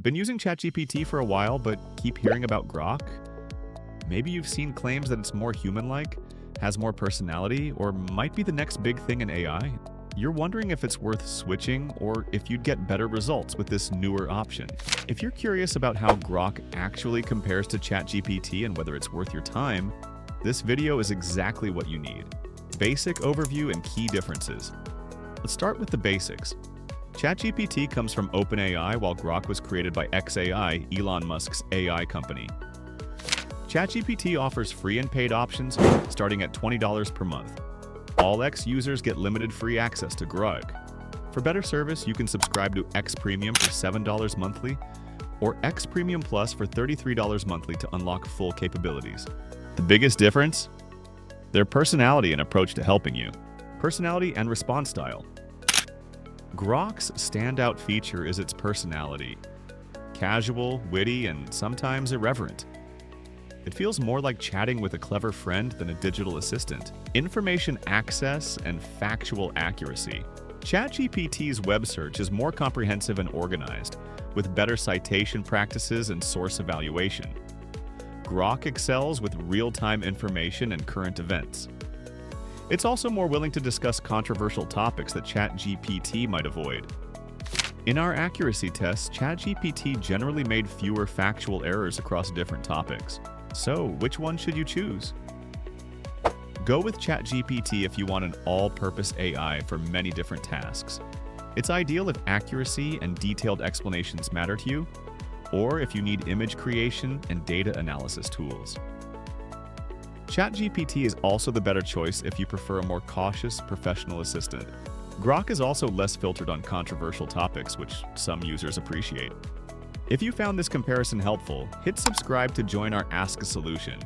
Been using ChatGPT for a while, but keep hearing about Grok? Maybe you've seen claims that it's more human-like, has more personality, or might be the next big thing in AI? You're wondering if it's worth switching or if you'd get better results with this newer option. If you're curious about how Grok actually compares to ChatGPT and whether it's worth your time, this video is exactly what you need. Basic overview and key differences. Let's start with the basics. ChatGPT comes from OpenAI, while Grok was created by xAI, Elon Musk's AI company. ChatGPT offers free and paid options starting at $20 per month. All X users get limited free access to Grok. For better service, you can subscribe to X Premium for $7 monthly or X Premium Plus for $33 monthly to unlock full capabilities. The biggest difference? Their personality and approach to helping you. Personality and response style. Grok's standout feature is its personality. Casual, witty, and sometimes irreverent. It feels more like chatting with a clever friend than a digital assistant. Information access and factual accuracy. ChatGPT's web search is more comprehensive and organized, with better citation practices and source evaluation. Grok excels with real-time information and current events. It's also more willing to discuss controversial topics that ChatGPT might avoid. In our accuracy tests, ChatGPT generally made fewer factual errors across different topics. So, which one should you choose? Go with ChatGPT if you want an all-purpose AI for many different tasks. It's ideal if accuracy and detailed explanations matter to you, or if you need image creation and data analysis tools. ChatGPT is also the better choice if you prefer a more cautious professional assistant. Grok is also less filtered on controversial topics, which some users appreciate. If you found this comparison helpful, hit subscribe to join our Ask a Solution.